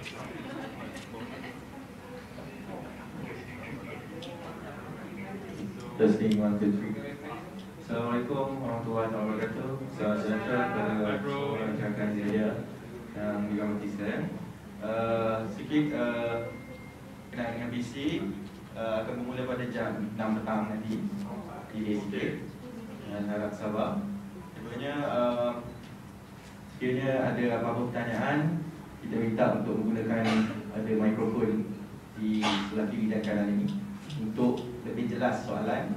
Testing 1, 2, 3. Assalamualaikum warahmatullahi wabarakatuh. Salam sejahtera kepada semua rakan-rakan saya yang dirahmati sekalian. Sikit kenal dengan PC akan bermula pada jam 6 petang nanti. Delay sikit dan harap sabar. Keduanya, sekiranya ada apa-apa pertanyaan, kita minta untuk menggunakan ada mikrofon di sebelah kiri dan kanan ini untuk lebih jelas soalan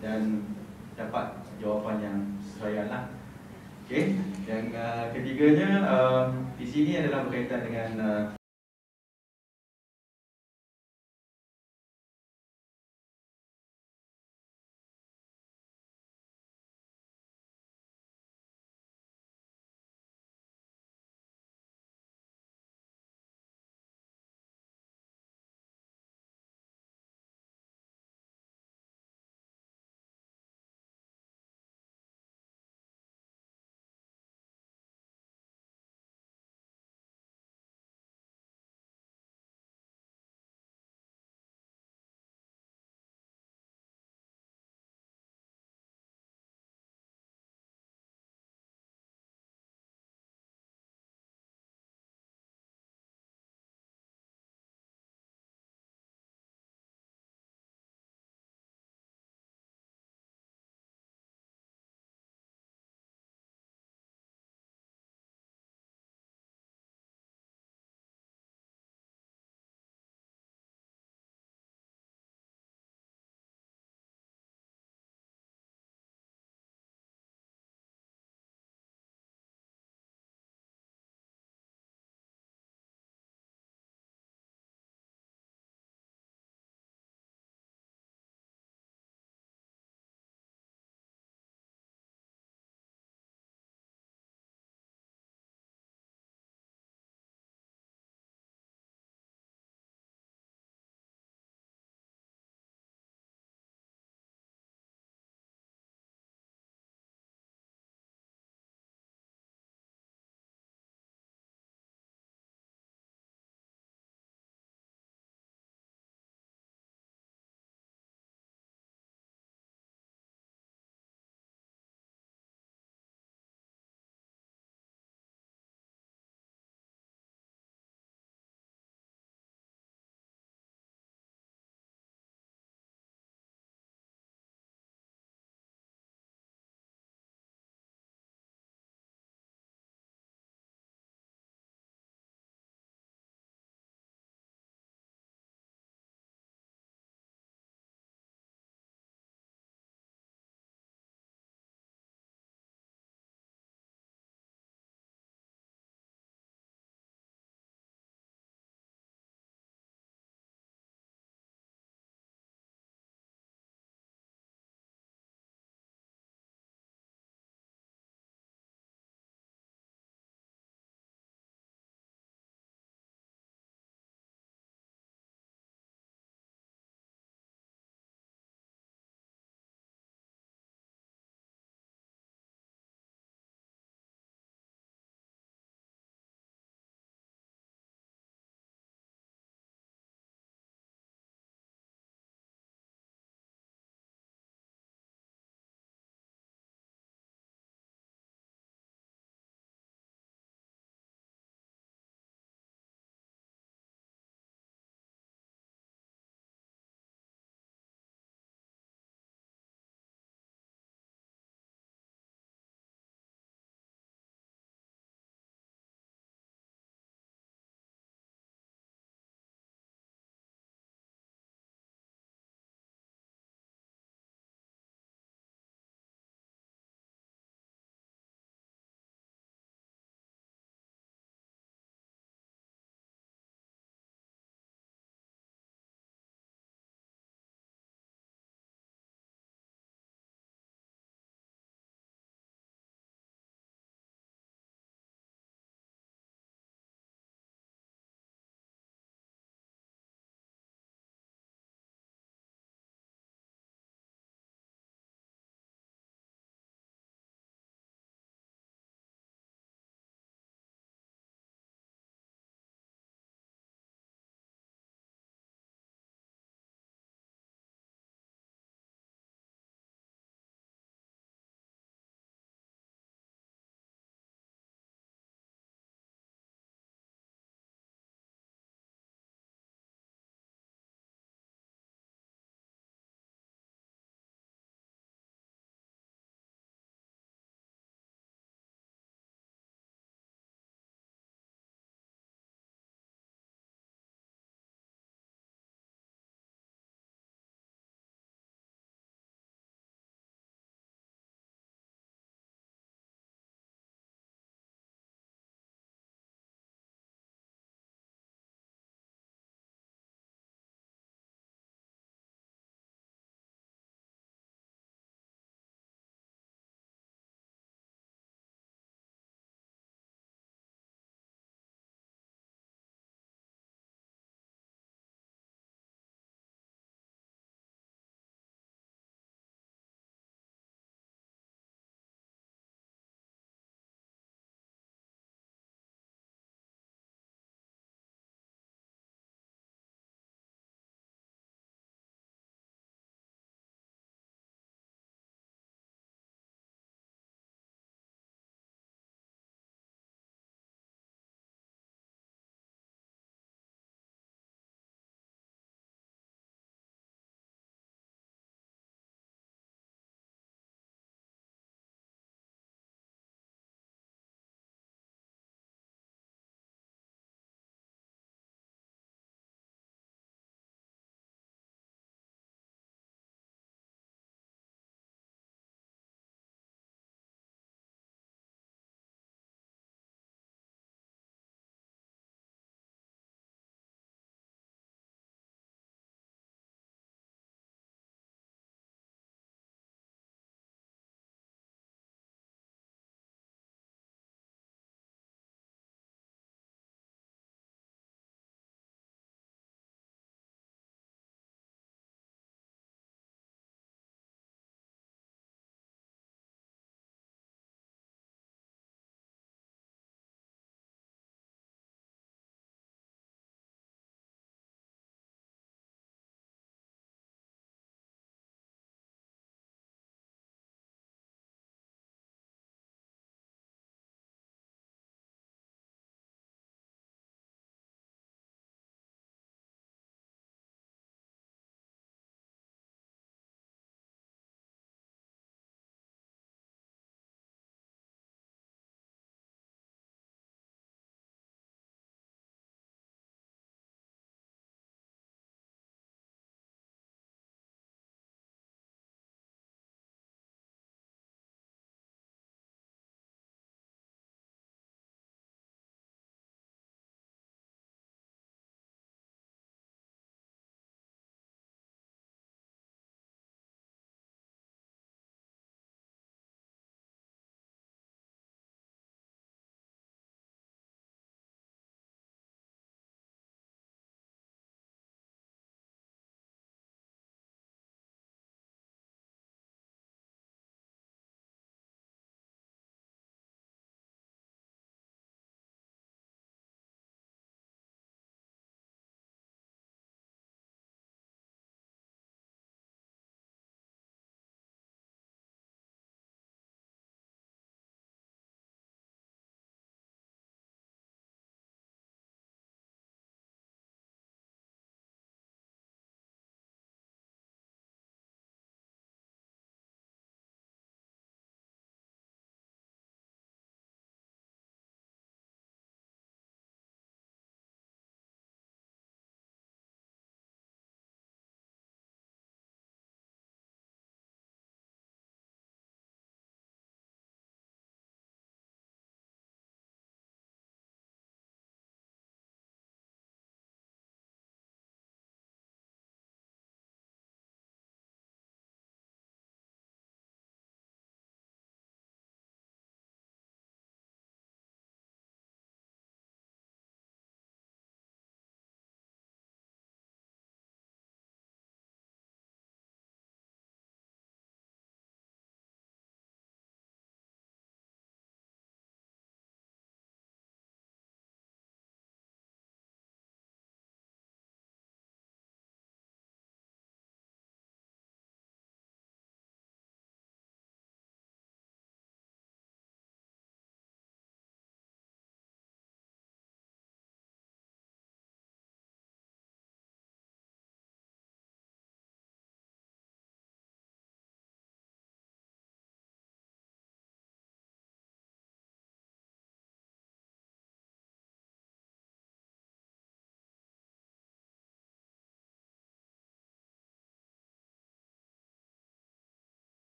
dan dapat jawapan yang sesuai lah. Okey. Dan ketiganya, di sini adalah berkaitan dengan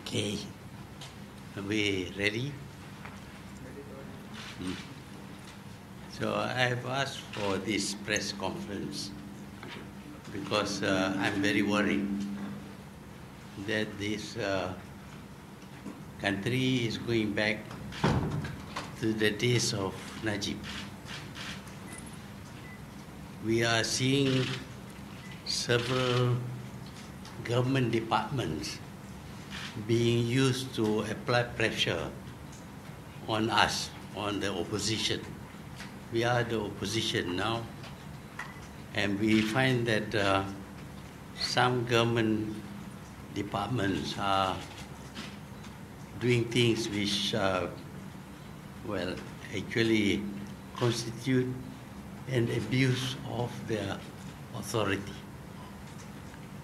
Okay, are we ready? So I have asked for this press conference because I'm very worried that this country is going back to the days of Najib. We are seeing several government departments being used to apply pressure on us, on the opposition. We are the opposition now, and we find that some government departments are doing things which, actually constitute an abuse of their authority.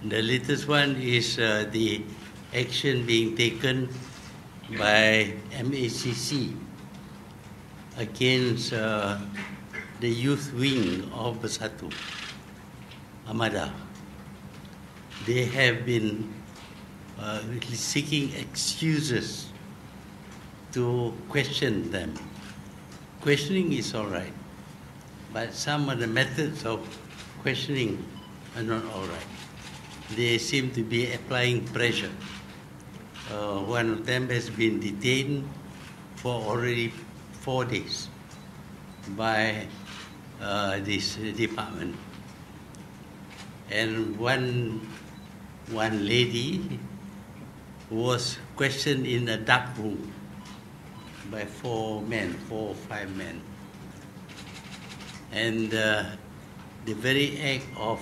The latest one is the action being taken by MACC against the youth wing of Bersatu, Amada. They have been seeking excuses to question them. Questioning is all right, but some of the methods of questioning are not all right. They seem to be applying pressure. One of them has been detained for already 4 days by this department. And one lady was questioned in a dark room by 4 or 5 men. And the very act of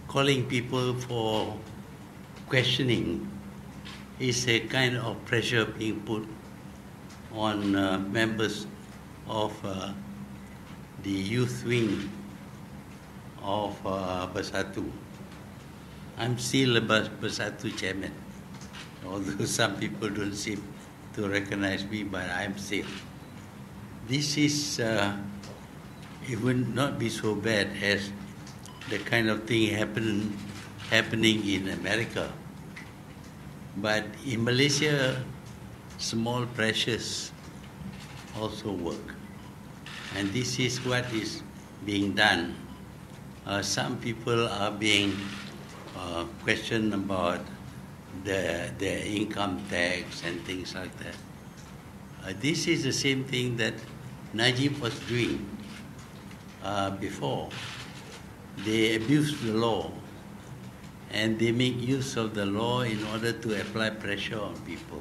calling people for questioning is a kind of pressure being put on members of the youth wing of Bersatu. I'm still a Bersatu chairman, although some people don't seem to recognize me, but I'm still. This is, it would not be so bad as the kind of thing happening in America. But in Malaysia, small pressures also work. And this is what is being done. Some people are being questioned about their income tax and things like that. This is the same thing that Najib was doing before. They abuse the law, and they make use of the law in order to apply pressure on people.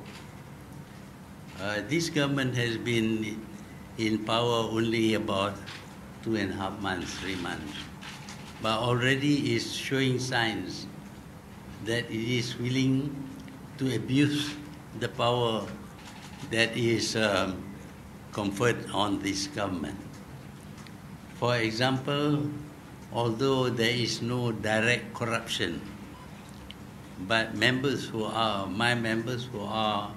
This government has been in power only about 2.5 months, 3 months, but already is showing signs that it is willing to abuse the power that is conferred on this government. For example, although there is no direct corruption, but my members who are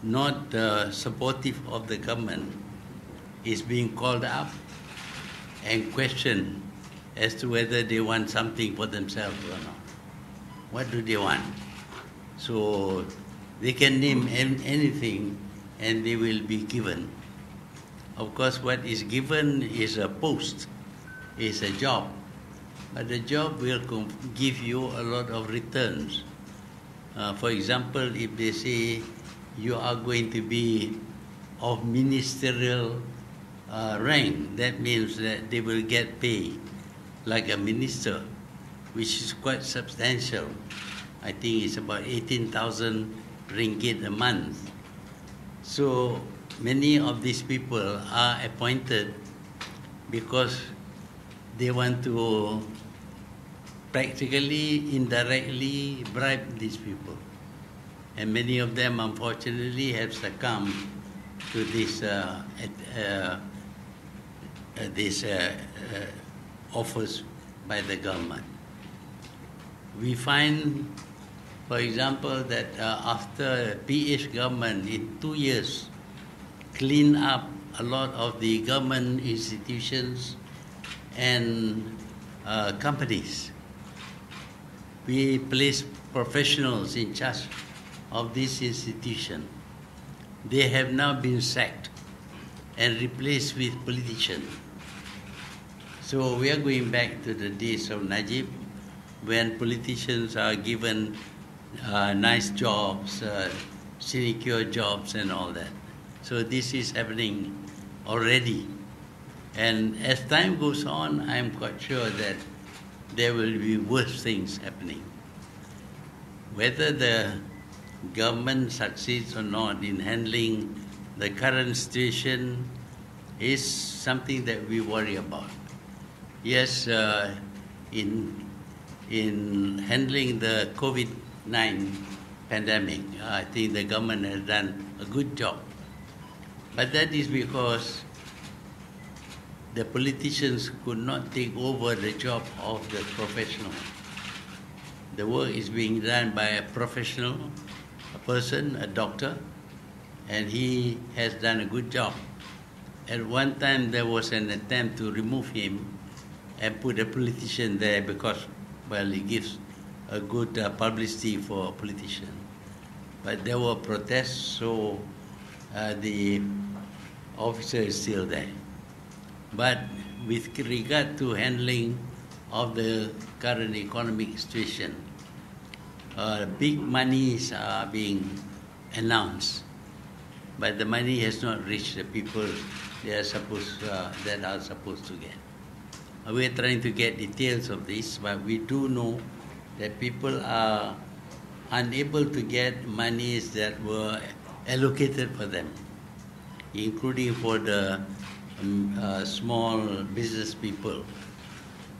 not supportive of the government is being called up and questioned as to whether they want something for themselves or not. What do they want? So they can name anything and they will be given. Of course, what is given is a post, is a job. But the job will give you a lot of returns. For example, if they say you are going to be of ministerial rank, that means that they will get paid like a minister, which is quite substantial. I think it's about 18,000 ringgit a month. So many of these people are appointed because they want to practically, indirectly bribe these people. And many of them, unfortunately, have succumbed to this offers by the government. We find, for example, that after PH government in 2 years cleaned up a lot of the government institutions and companies, we placed professionals in charge of this institution. They have now been sacked and replaced with politicians. So we are going back to the days of Najib, when politicians are given nice jobs, sinecure jobs and all that. So this is happening already. And as time goes on, I'm quite sure that there will be worse things happening. Whether the government succeeds or not in handling the current situation is something that we worry about. Yes, in handling the COVID-19 pandemic, I think the government has done a good job. But that is because the politicians could not take over the job of the professional. The work is being done by a professional, a person, a doctor, and he has done a good job. At one time, there was an attempt to remove him and put a politician there because, well, it gives a good publicity for a politician. But there were protests, so the officer is still there. But with regard to handling of the current economic situation, big monies are being announced, but the money has not reached the people that are supposed to get. We are trying to get details of this, but we do know that people are unable to get monies that were allocated for them, including for the small business people.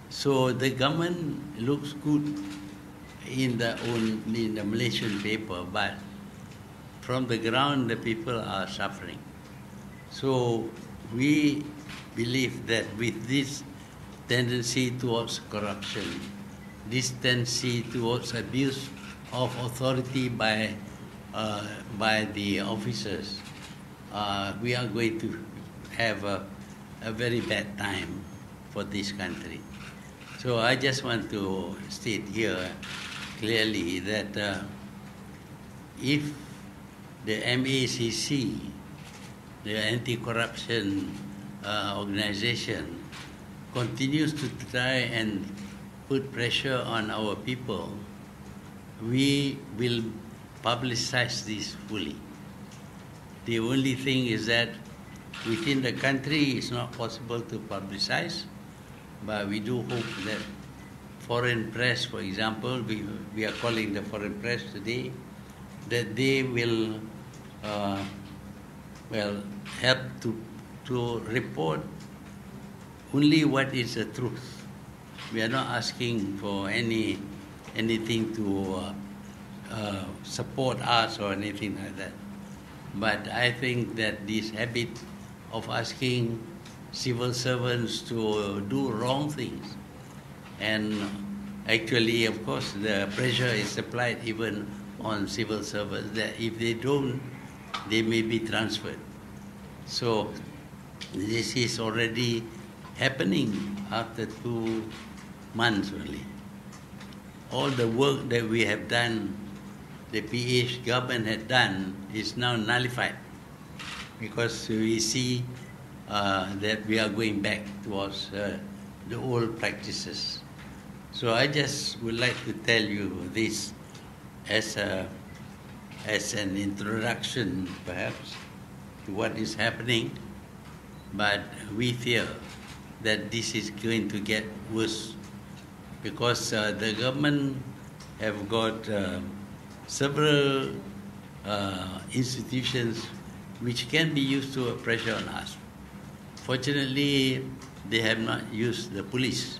So the government looks good in the Malaysian paper, but from the ground the people are suffering. So we believe that with this tendency towards corruption, this tendency towards abuse of authority by the officers, we are going to have a very bad time for this country. So I just want to state here clearly that if the MACC, the anti-corruption organization, continues to try and put pressure on our people, we will publicize this fully. The only thing is that within the country it's not possible to publicize, but we do hope that foreign press, for example, we are calling the foreign press today, that they will help to report only what is the truth. We are not asking for anything to support us or anything like that. But I think that this habit of asking civil servants to do wrong things, and actually, of course, the pressure is applied even on civil servants that if they don't, they may be transferred. So this is already happening after 2 months only. All the work that we have done, the PH government had done, is now nullified because we see that we are going back towards the old practices. So I just would like to tell you this as an introduction, perhaps, to what is happening, but we fear that this is going to get worse because the government have got several institutions which can be used to pressure on us. Fortunately, they have not used the police,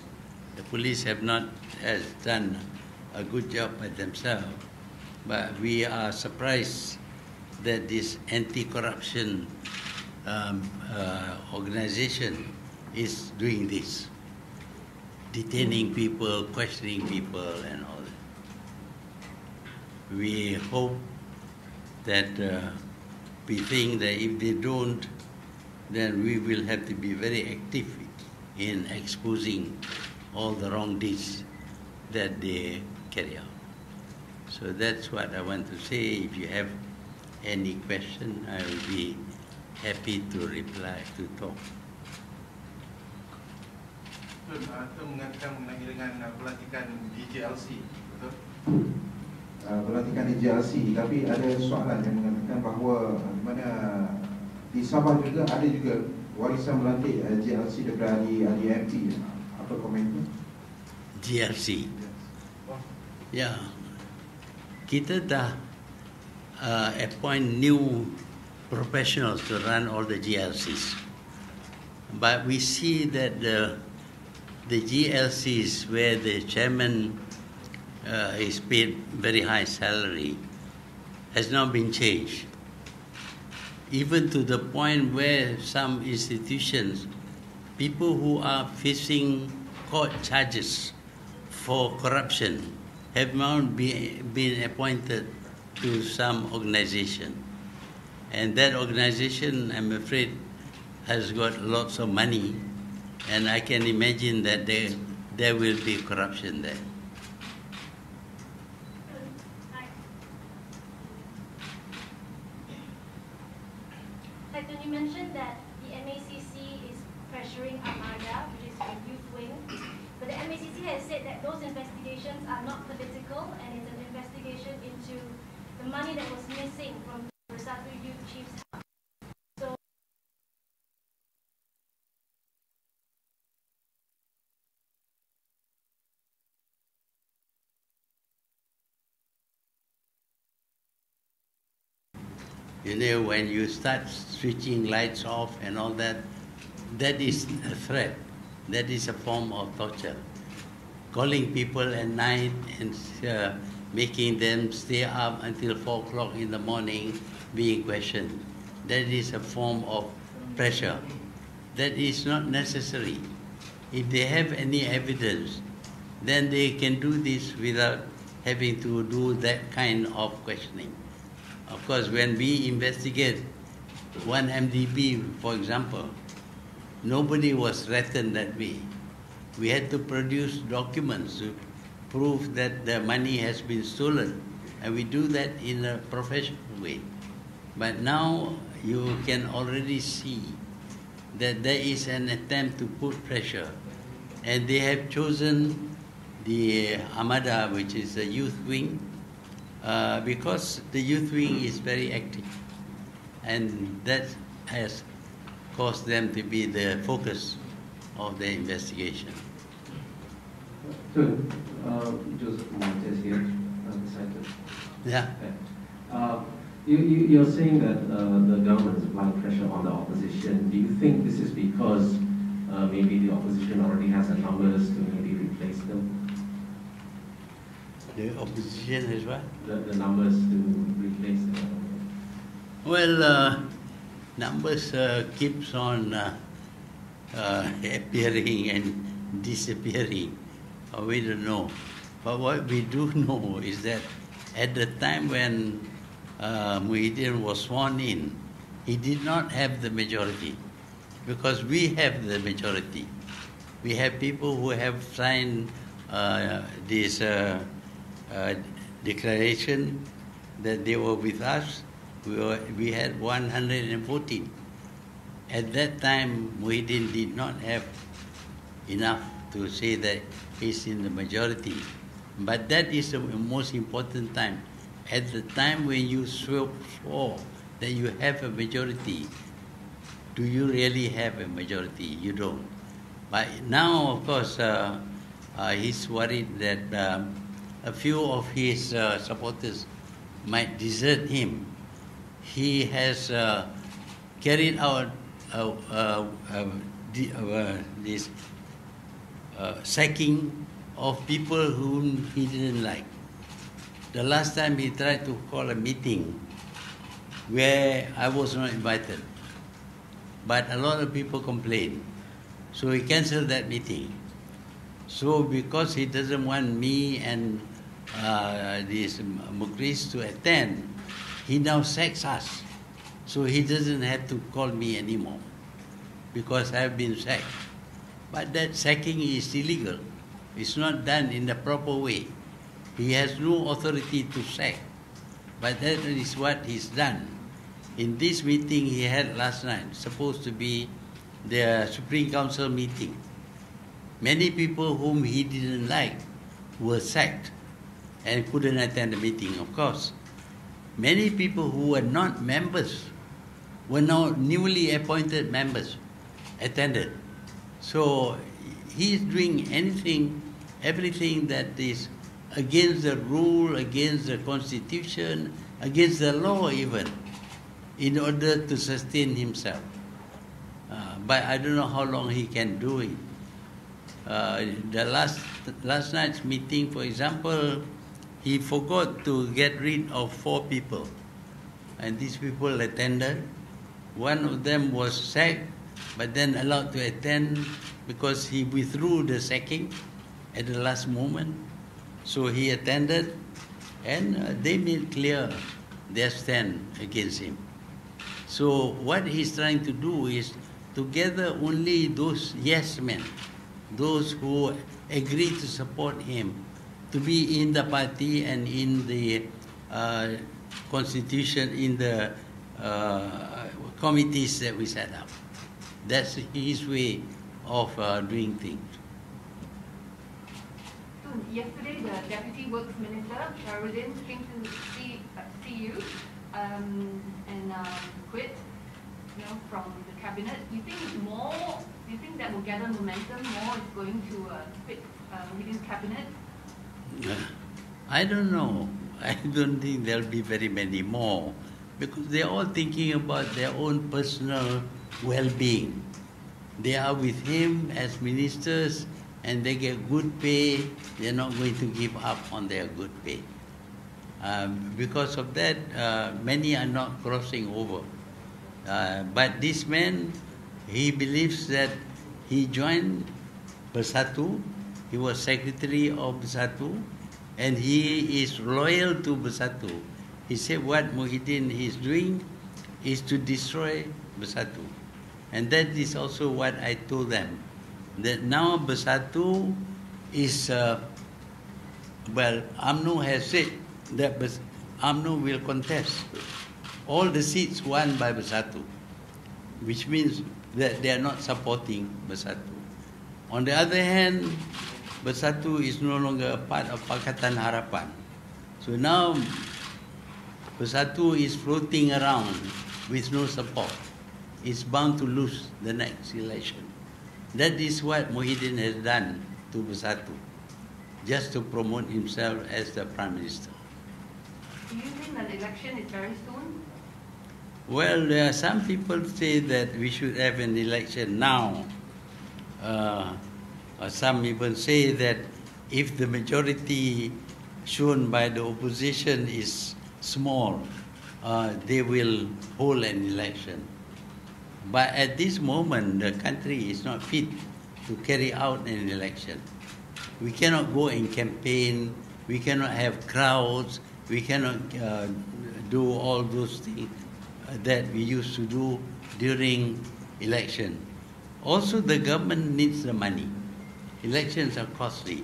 The police has done a good job by themselves, but we are surprised that this anti-corruption organization is doing this, detaining people, questioning people, and all that. We hope that we think that if they don't, then we will have to be very active in exposing all the wrong deeds that they carry out. So that's what I want to say. If you have any question, I will be happy to reply, to talk. Itu mengatakan mengenai dengan pelantikan DJLC, betul? Pelantikan DJLC, tapi ada soalan yang mengatakan bahawa mana di Sabah juga ada juga warisan melantik JLC daripada ahli MP. Apa komentar? JLC. Ya, kita dah appoint new professionals to run all the GLCs. But we see that the GLCs where the chairman is paid very high salary has not been changed. Even to the point where some institutions, people who are facing court charges for corruption have not been appointed to some organization. And that organization, I'm afraid, has got lots of money, and I can imagine that there will be corruption there. You mentioned that the MACC is pressuring Armada, which is a youth wing, but the MACC has said that those investigations are not political and it's an investigation into the money that was missing from the Bersatu Youth Chief's house. So you know, when you start switching lights off and all that, that is a threat. That is a form of torture. Calling people at night and making them stay up until 4 o'clock in the morning being questioned. That is a form of pressure. That is not necessary. If they have any evidence, then they can do this without having to do that kind of questioning. Of course, when we investigate one MDB, for example, nobody was threatened that way. We had to produce documents to prove that the money has been stolen, and we do that in a professional way. But now you can already see that there is an attempt to put pressure, and they have chosen the Armada, which is a youth wing, because the youth wing is very active, and that has caused them to be the focus of the investigation. So, Joseph Montes here, Yeah. You're saying that the government is applying pressure on the opposition. Do you think this is because maybe the opposition already has the numbers to maybe replace them? The opposition is what? The numbers to replace them? Well, numbers keeps on appearing and disappearing. We don't know. But what we do know is that at the time when Muhyiddin was sworn in, he did not have the majority, because we have the majority. We have people who have signed this declaration that they were with us. We had 114. At that time, Muhyiddin did not have enough to say that he's in the majority. But that is the most important time. At the time when you swore that you have a majority, do you really have a majority? You don't. But now, of course, he's worried that a few of his supporters might desert him. He has carried out this sacking of people whom he didn't like. The last time he tried to call a meeting where I was not invited, but a lot of people complained. So he cancelled that meeting. So because he doesn't want me and this Mukris to attend, he now sacks us. So he doesn't have to call me anymore because I have been sacked. But that sacking is illegal. It's not done in the proper way. He has no authority to sack. But that is what he's done. In this meeting he had last night, supposed to be the Supreme Council meeting, many people whom he didn't like were sacked and couldn't attend the meeting, of course. Many people who were not members, were now newly appointed members, attended. So he is doing everything that is against the rule, against the constitution, against the law even, in order to sustain himself. But I don't know how long he can do it. The last night's meeting, for example, he forgot to get rid of 4 people. And these people attended. One of them was sacked, but then allowed to attend because he withdrew the sacking at the last moment. So he attended, and they made clear their stand against him. So what he's trying to do is to gather only those yes men, those who agree to support him, to be in the party and in the constitution, in the committees that we set up. That's his way of doing things. So yesterday, the Deputy Works Minister, Sharudin, came to see you and quit, from the cabinet. Do you think that will gather momentum? More is going to quit within cabinet? I don't know. I don't think there'll be very many more, because they're all thinking about their own personal well-being. They are with him as ministers and they get good pay. They're not going to give up on their good pay. Because of that, many are not crossing over. But this man, he believes that he joined Bersatu, he was secretary of Bersatu, and he is loyal to Bersatu. He said what Muhyiddin is doing is to destroy Bersatu. And that is also what I told them, that now Bersatu is, UMNO has said that UMNO will contest all the seats won by Bersatu, which means that they are not supporting Bersatu. On the other hand, Bersatu is no longer a part of Pakatan Harapan. So now Bersatu is floating around with no support. It's bound to lose the next election. That is what Muhyiddin has done to Bersatu, just to promote himself as the Prime Minister. Do you think that the election is very soon? Well, there are some people say that we should have an election now. Some even say that if the majority shown by the opposition is small, they will hold an election. But at this moment, the country is not fit to carry out an election. We cannot go and campaign, we cannot have crowds, we cannot do all those things that we used to do during election. Also, the government needs the money. Elections are costly,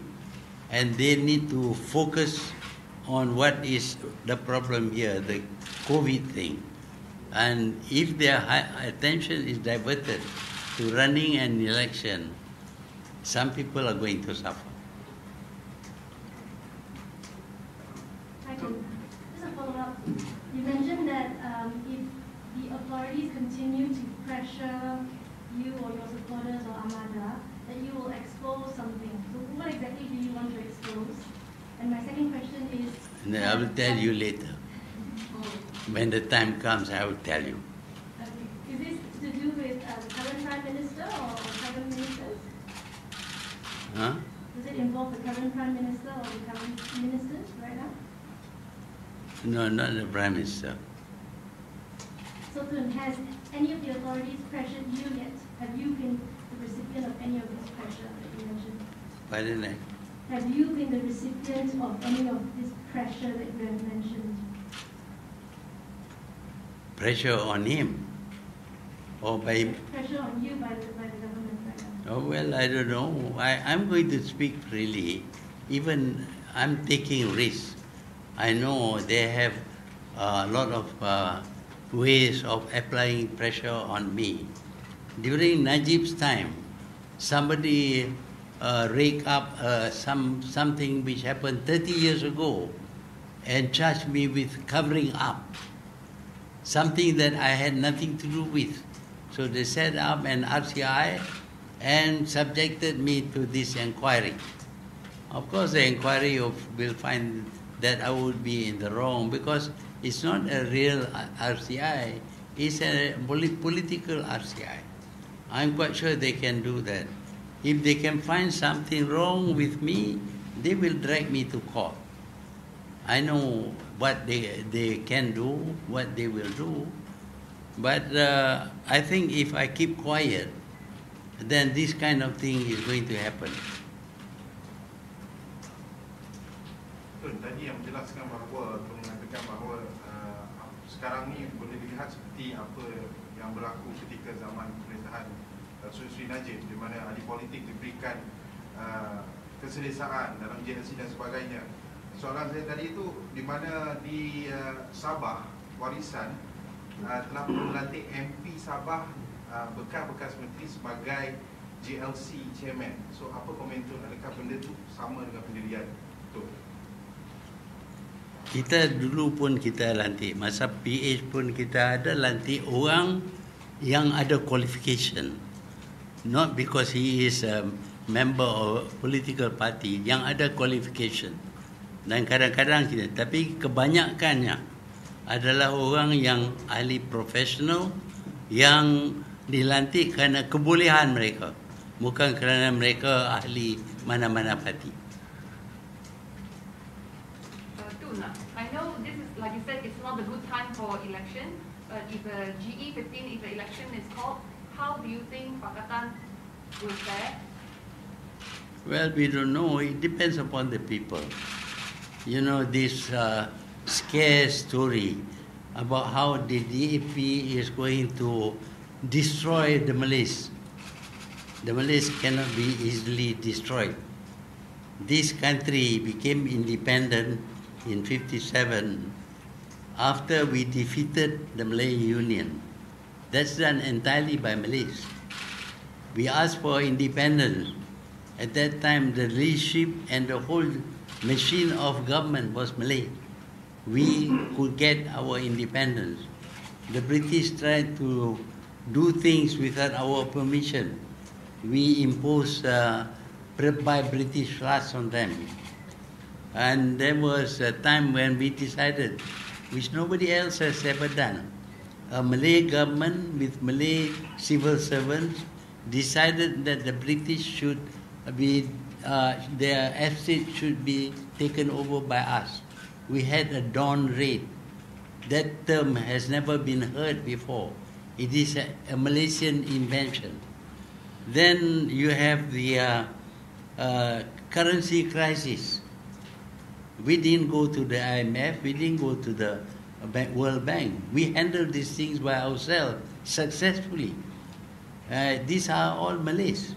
and they need to focus on what is the problem here, the COVID thing. And if their attention is diverted to running an election, some people are going to suffer. Just a follow-up. You mentioned that if the authorities continue to pressure you or your supporters or Armada, that you will expose something. So what exactly do you want to expose? And my second question is... I will tell you later. When the time comes, I will tell you. Okay. Is this to do with the current Prime Minister or current ministers? Huh? ministers right now? No, not the Prime Minister. So Tun, has any of the authorities pressured you yet? Have you been the recipient of any of this pressure that you mentioned? Pardon me? Have you been the recipient of any of this pressure that you have mentioned? Pressure on him? Or by... Pressure on you by the government right now? Oh, well, I don't know. I'm going to speak freely. Even I'm taking risks. I know they have a lot of ways of applying pressure on me. During Najib's time, somebody raked up something which happened 30 years ago and charged me with covering up something that I had nothing to do with. So they set up an RCI and subjected me to this inquiry. Of course, the inquiry will find that I would be in the wrong because it's not a real RCI, it's a political RCI. I'm quite sure they can do that. If they can find something wrong with me, they will drag me to court. I know what they can do, what they will do, but I think if I keep quiet, then this kind of thing is going to happen. Tadi yang menjelaskan bahawa, mengatakan bahawa sekarang ni boleh dilihat seperti apa yang berlaku ketika zaman pemerintahan Sri Najib, di mana ahli politik diberikan keselesaan dalam JLC dan sebagainya. Soalan saya tadi itu, di mana di Sabah, Warisan telah melantik MP Sabah bekas menteri sebagai JLC chairman. So apa komentar, adakah benda itu sama dengan pendirian itu? Kita dulu pun kita lantik, masa PH pun kita ada lantik orang yang ada qualification. Not because he is a member of a political party, yang ada qualification. Dan kadang-kadang kita, tapi kebanyakannya adalah orang yang ahli profesional yang dilantik kerana kebolehan mereka, bukan kerana mereka ahli mana-mana parti. I know this is, like you said, it's not a good time for election, but if GE15, if the election is called, how do you think Pakatan will fare? Well, we don't know. It depends upon the people. You know, this scare story about how the DAP is going to destroy the Malays. The Malays cannot be easily destroyed. This country became independent in 1957 after we defeated the Malay Union. That's done entirely by Malays. We asked for independence. At that time, the leadership and the whole machine of government was Malay. We could get our independence. The British tried to do things without our permission. We imposed by British laws on them. And there was a time when we decided, which nobody else has ever done, a Malay government with Malay civil servants decided that the British should be, their estate should be taken over by us. We had a dawn raid. That term has never been heard before. It is a Malaysian invention. Then you have the currency crisis. We didn't go to the IMF, we didn't go to the World Bank. We handled these things by ourselves successfully. These are all Malays.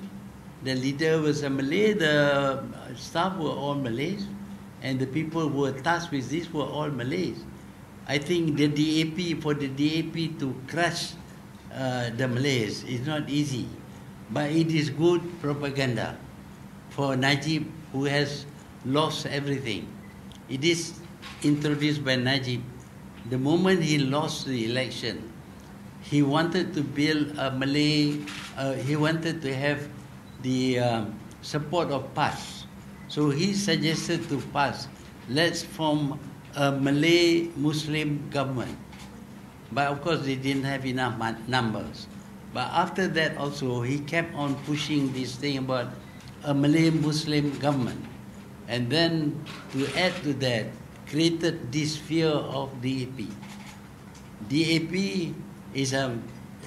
The leader was a Malay, the staff were all Malays, and the people who were tasked with this were all Malays. I think the DAP, for the DAP to crush the Malays is not easy, but it is good propaganda for Najib, who has lost everything. It is introduced by Najib. The moment he lost the election, he wanted to build a Malay, he wanted to have the support of PAS. So he suggested to PAS, let's form a Malay Muslim government. But of course they didn't have enough numbers. But after that also, he kept on pushing this thing about a Malay Muslim government. And then to add to that, created this fear of DAP. DAP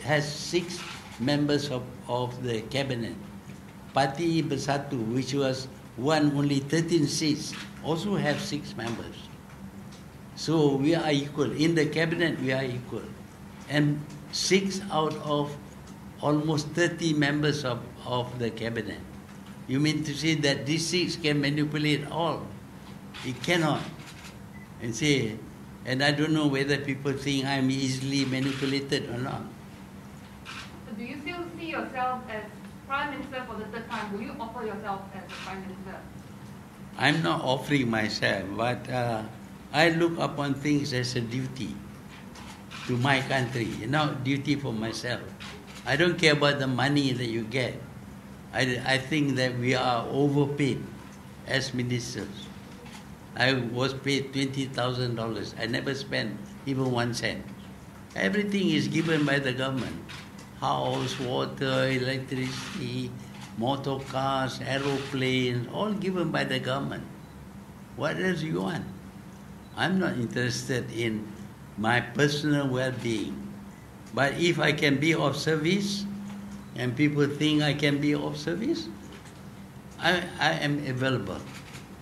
has 6 members of the cabinet. Parti Bersatu, which was won only 13 seats, also have 6 members. So we are equal. In the cabinet, we are equal. And 6 out of almost 30 members of the cabinet. You mean to say that these 6 can manipulate all? It cannot. And I don't know whether people think I'm easily manipulated or not. So do you still see yourself as Prime Minister for the 3rd time? Will you offer yourself as a Prime Minister? I'm not offering myself, but I look upon things as a duty to my country, not duty for myself. I don't care about the money that you get. I think that we are overpaid as ministers. I was paid $20,000. I never spent even 1 cent. Everything is given by the government. House, water, electricity, motor cars, aeroplanes, all given by the government. What else do you want? I'm not interested in my personal well-being. But if I can be of service, and people think I can be of service, I am available.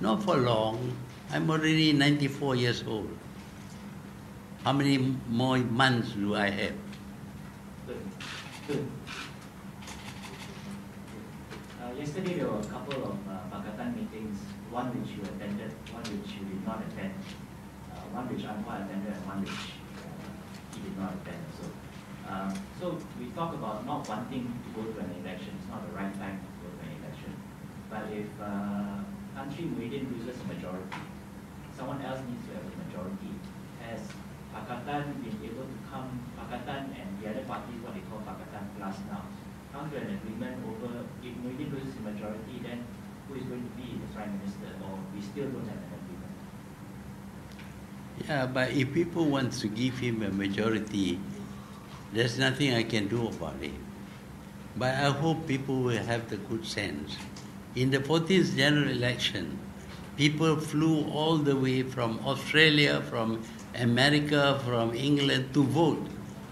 Not for long. I'm already 94 years old. How many more months do I have? Yesterday there were a couple of Pakatan meetings, one which you attended, one which you did not attend, one which Anwar attended and one which he did not attend. So we talk about not wanting to go to an election. It's not the right time to go to an election. But if country Muhyiddin loses a majority, someone else needs to have a majority. Has Pakatan been able to come, Pakatan and the other parties, what they call Pakatan Plus now, come to an agreement over, if Muhyiddin loses a majority, then who is going to be the Prime Minister, or we still don't have an agreement? Yeah, but if people want to give him a majority, there's nothing I can do about it. But I hope people will have the good sense. In the 14th general election, people flew all the way from Australia, from America, from England to vote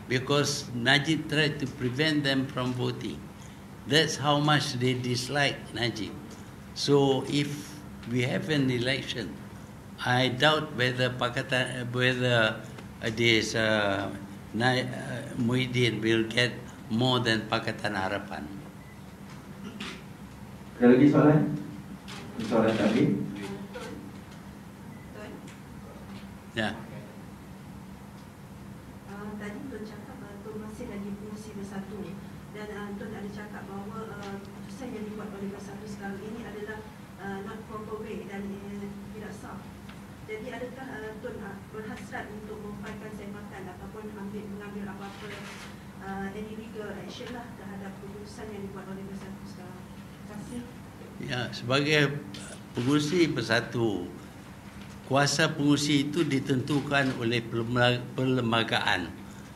because Najib tried to prevent them from voting. That's how much they dislike Najib. So if we have an election, I doubt whether this Muhyiddin will get more than Pakatan Harapan. Ada lagi soalan? Soalan tadi? Ya. Tadi Tun cakap Tun masih lagi fungsi bersatu dan Tun ada cakap bahawa keputusan yang dibuat oleh bersatu sekarang ini adalah not proper way dan tidak sah. Jadi adakah Tun berhasrat untuk mempaikkan sempakan ataupun mengambil apa-apa any legal action lah terhadap keputusan yang dibuat oleh bersatu sekarang? Terima kasih. Ya, sebagai pengurusi bersatu, kuasa pengurusi itu ditentukan oleh perlembagaan.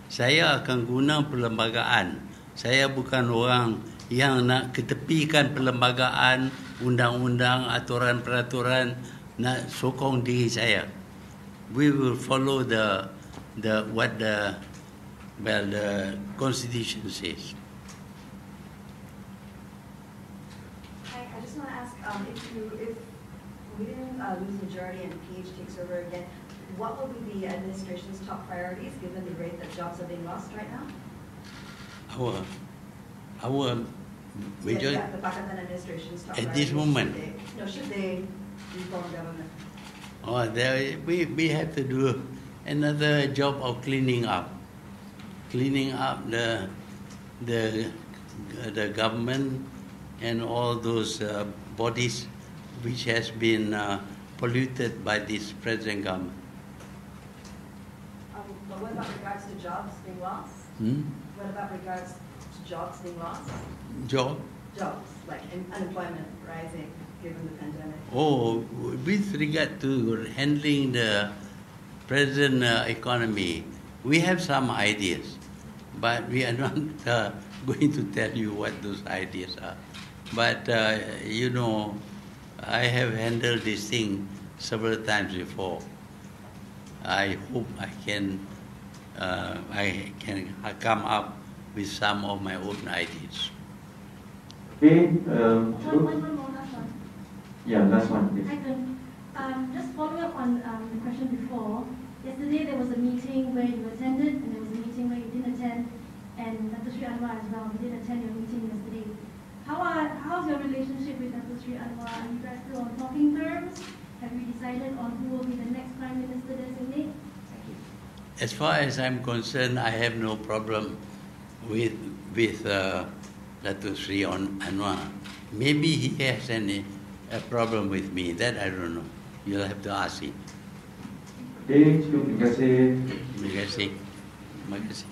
Saya akan guna perlembagaan. Saya bukan orang yang nak ketepikan perlembagaan, undang-undang, aturan-peraturan, nak sokong diri saya. We will follow what the Constitution says. I just want to ask if we didn't lose majority and PH takes over again, what will be the administration's top priorities given the rate that jobs are being lost right now? Our majority The Pakatan administration's top at this moment. Should they reform government? We have to do another job of cleaning up the government and all those bodies which has been polluted by this present government. But what about regards to jobs being lost? What about regards to jobs being lost? Jobs, like unemployment rising given the pandemic. Oh, with regard to handling the present economy, we have some ideas, but we are not going to tell you what those ideas are. But I have handled this thing several times before. I hope I can come up with some of my own ideas. Okay. One more last one. Yeah, last one, please. Hi, Kun. Just following up on the question before. Yesterday there was a meeting where you attended, and there was a meeting where you didn't attend, and Dr. Sri Anwar as well. He didn't attend your meeting yesterday. How's your relationship with Dr. Sri Anwar? Are you guys still on talking terms? Have you decided on who will be the next Prime Minister designate? Thank you. As far as I'm concerned, I have no problem with Dr. Sri Anwar. Maybe he has a problem with me. That I don't know. You'll have to ask him. Okay, cukup. Terima kasih. Terima kasih. Terima kasih.